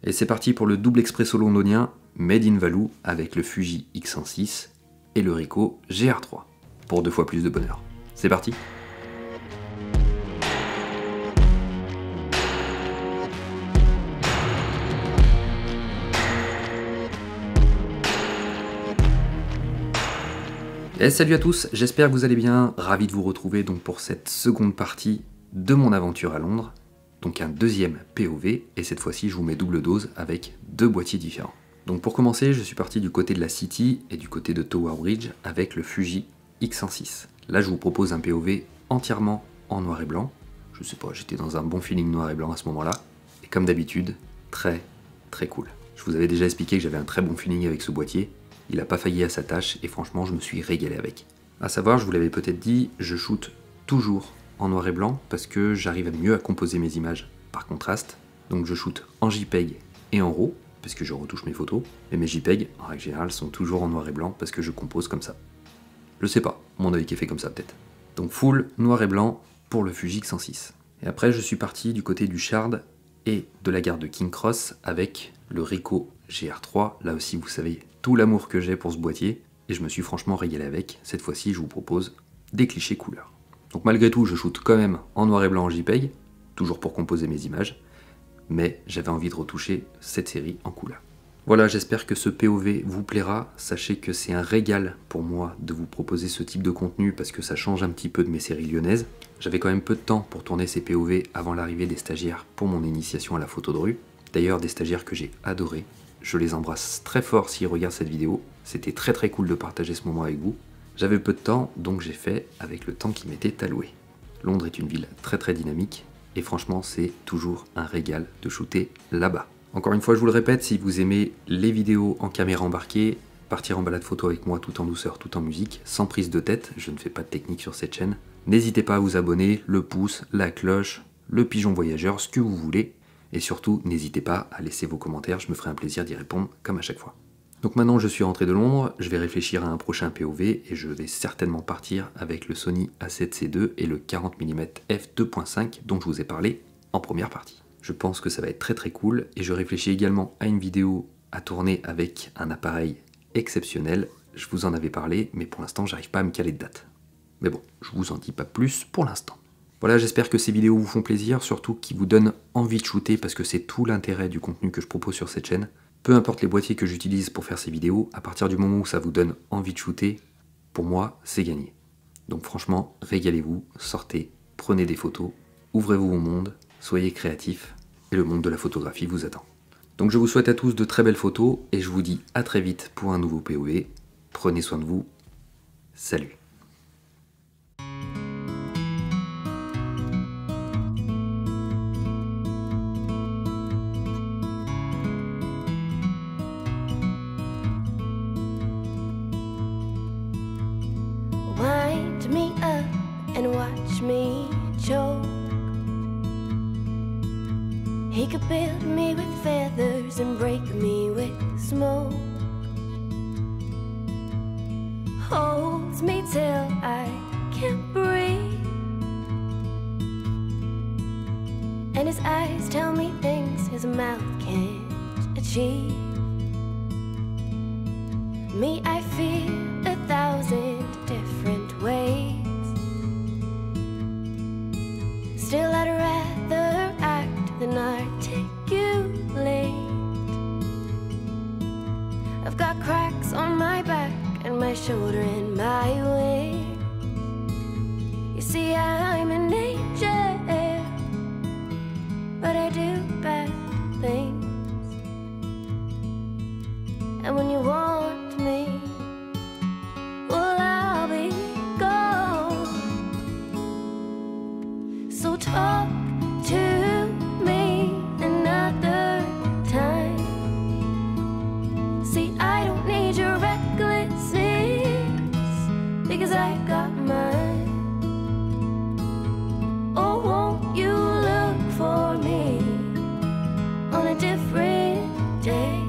Et c'est parti pour le double expresso londonien Made in Valou avec le Fuji X100VI et le Ricoh GR3 pour 2 fois plus de bonheur. C'est parti! Et salut à tous, j'espère que vous allez bien, ravi de vous retrouver donc pour cette seconde partie de mon aventure à Londres, donc un deuxième POV, et cette fois-ci je vous mets double dose avec 2 boîtiers différents. Donc pour commencer, je suis parti du côté de la City et du côté de Tower Bridge avec le Fuji X100VI. Là je vous propose un POV entièrement en noir et blanc, je sais pas, j'étais dans un bon feeling noir et blanc à ce moment-là, et comme d'habitude, très cool. Je vous avais déjà expliqué que j'avais un très bon feeling avec ce boîtier. Il n'a pas failli à sa tâche et franchement je me suis régalé avec. A savoir, je vous l'avais peut-être dit, je shoote toujours en noir et blanc parce que j'arrive mieux à composer mes images par contraste. Donc je shoote en JPEG et en RAW parce que je retouche mes photos. Et mes JPEG en règle générale sont toujours en noir et blanc parce que je compose comme ça. Je sais pas, mon œil qui est fait comme ça peut-être. Donc full noir et blanc pour le Fuji X100VI. Et après je suis parti du côté du Shard et de la gare de King Cross avec le Ricoh GR3. Là aussi vous savez tout l'amour que j'ai pour ce boîtier et je me suis franchement régalé avec. Cette fois-ci je vous propose des clichés couleurs. Donc malgré tout je shoote quand même en noir et blanc en JPEG, toujours pour composer mes images, mais j'avais envie de retoucher cette série en couleur. Voilà, j'espère que ce POV vous plaira. Sachez que c'est un régal pour moi de vous proposer ce type de contenu parce que ça change un petit peu de mes séries lyonnaises. J'avais quand même peu de temps pour tourner ces POV avant l'arrivée des stagiaires pour mon initiation à la photo de rue. D'ailleurs des stagiaires que j'ai adorés. Je les embrasse très fort s'ils regardent cette vidéo. C'était très cool de partager ce moment avec vous. J'avais peu de temps, donc j'ai fait avec le temps qui m'était alloué. Londres est une ville très dynamique, et franchement c'est toujours un régal de shooter là-bas. Encore une fois, je vous le répète, si vous aimez les vidéos en caméra embarquée, partir en balade photo avec moi tout en douceur, tout en musique, sans prise de tête, je ne fais pas de technique sur cette chaîne, n'hésitez pas à vous abonner, le pouce, la cloche, le pigeon voyageur, ce que vous voulez. Et surtout, n'hésitez pas à laisser vos commentaires, je me ferai un plaisir d'y répondre comme à chaque fois. Donc maintenant je suis rentré de Londres, je vais réfléchir à un prochain POV et je vais certainement partir avec le Sony A7C II et le 40mm f2.5 dont je vous ai parlé en première partie. Je pense que ça va être très cool et je réfléchis également à une vidéo à tourner avec un appareil exceptionnel. Je vous en avais parlé, mais pour l'instant j'arrive pas à me caler de date. Mais bon, je vous en dis pas plus pour l'instant. Voilà, j'espère que ces vidéos vous font plaisir, surtout qu'ils vous donnent envie de shooter parce que c'est tout l'intérêt du contenu que je propose sur cette chaîne. Peu importe les boîtiers que j'utilise pour faire ces vidéos, à partir du moment où ça vous donne envie de shooter, pour moi, c'est gagné. Donc franchement, régalez-vous, sortez, prenez des photos, ouvrez-vous au monde, soyez créatifs, et le monde de la photographie vous attend. Donc je vous souhaite à tous de très belles photos, et je vous dis à très vite pour un nouveau POV. Prenez soin de vous, salut! Wind me up and watch me choke. He could build me with feathers and break me with smoke. Holds me till I can't breathe, and his eyes tell me things his mouth can't achieve. Me, I feel 1,000 different ways. Still I'd rather act than articulate. I've got cracks on my back and my shoulder and my wing. You see, I'm an angel, but I do bad things. And when you want me, well, I'll be gone. So talk to me another time. See, I don't need your recklessness because I got mine. Oh, won't you look for me on a different day?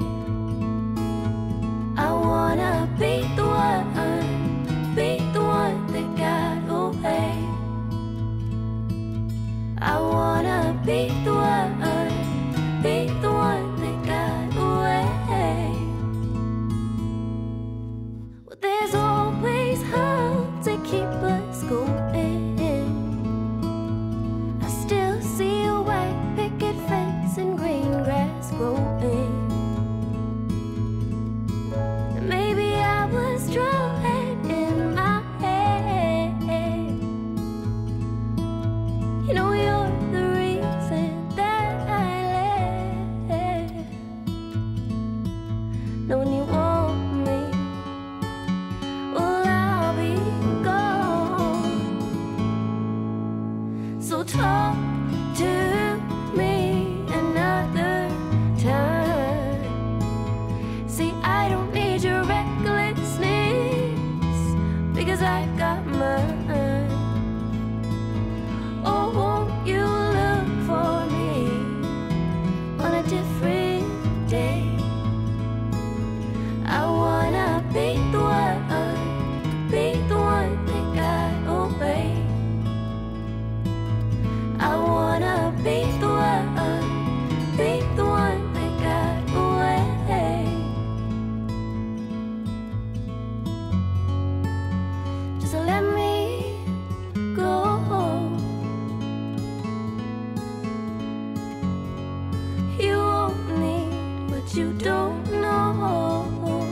you don't know.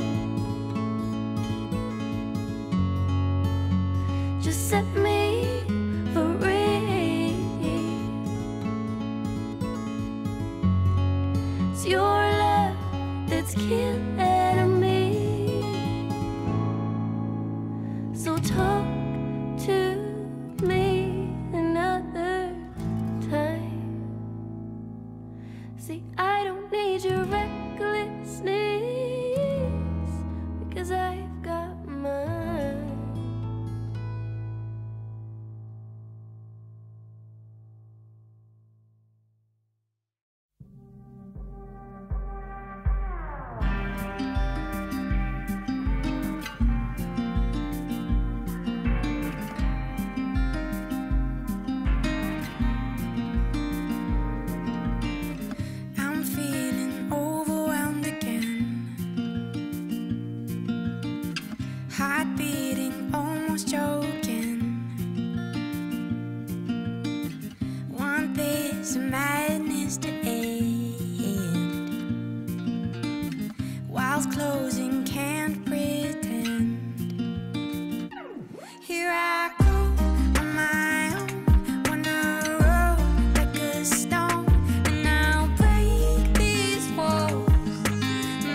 Just set me free. It's your love that's killing me. So talk to me another time. See, I don't need your recklessness, because I've got mine. I'm feeling overwhelmed again. Heart beating, almost choking. Want this madness to end. Whilst closing, can't pretend. Here I go on my own, wanna roll like a stone, and I'll break these walls,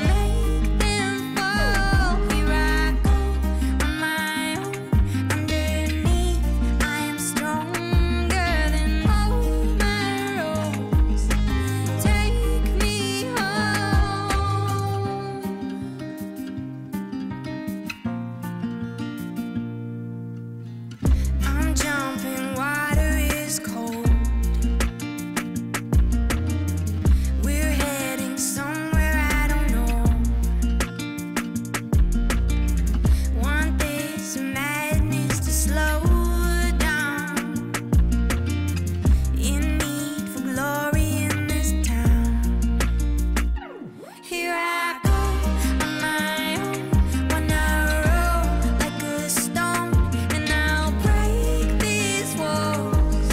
make them fall. Here I go on my own, underneath I am stronger than all my roads. Take me home. I'm jumping, water is cold. We're heading somewhere I don't know. Want this madness to slow down. In need for glory in this town. Here I go on my own, wanna roll like a stone, and I'll break these walls,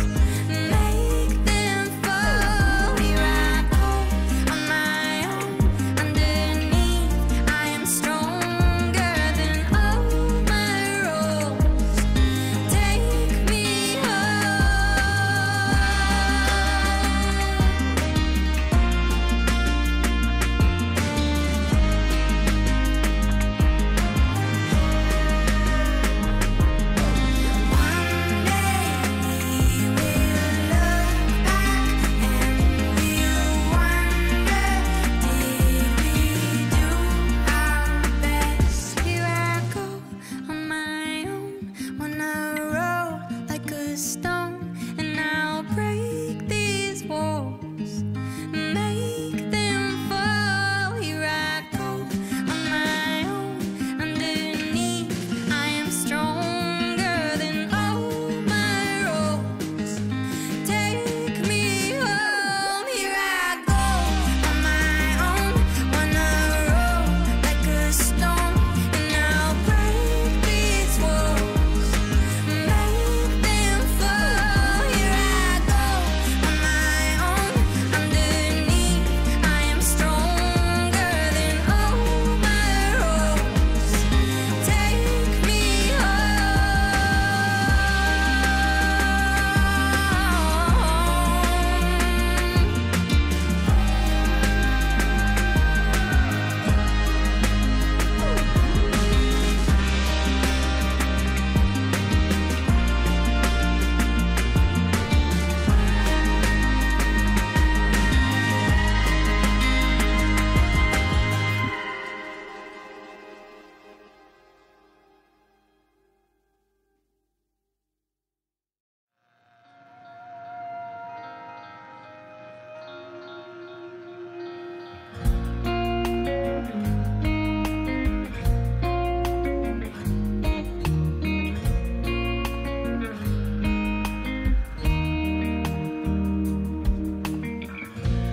make them fall. Here I go on my own, underneath I am stronger than all my roads. Take me One day we'll look back and we'll wonder, did we do our best? Here I go on my own, wanna roll like a stone, and I'll break these walls, make them fall. Here I go on my own, underneath I am stronger than all my roads. Take me home. Here I go on my own, wanna roll like a stone, and I'll break these walls, make them fall. Here I go on my own, underneath I am stronger than all my roads. Take me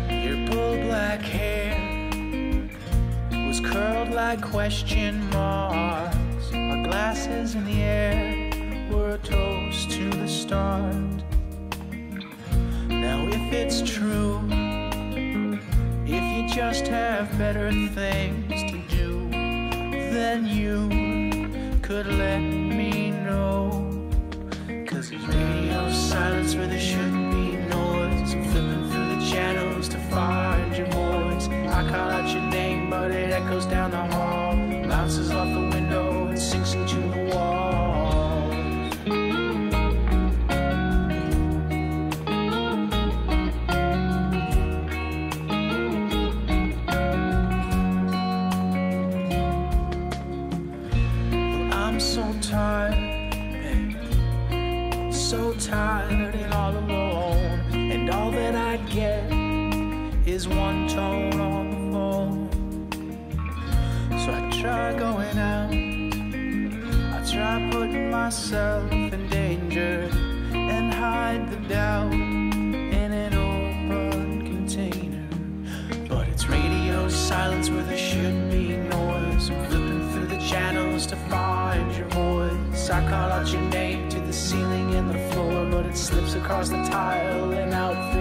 Your bull black hair was curled like question marks. Our glasses in the air were a toast to the start. Now if it's true, if you just have better things to do, then you could let me know. Cause there's radio silence where there shouldn't be noise. I'm flipping through the channels to find your voice. I call out your name but it echoes down the hall, bounces off the window and sinks into the wall. I'm so tired, so tired and all alone, and all that I get is one tone on the phone. So I try going out, I try putting myself in danger and hide the doubt in an open container. But it's radio silence where there should be noise. I'm flipping through the channels to find your voice. I call out your name to the ceiling and the floor, but it slips across the tile and out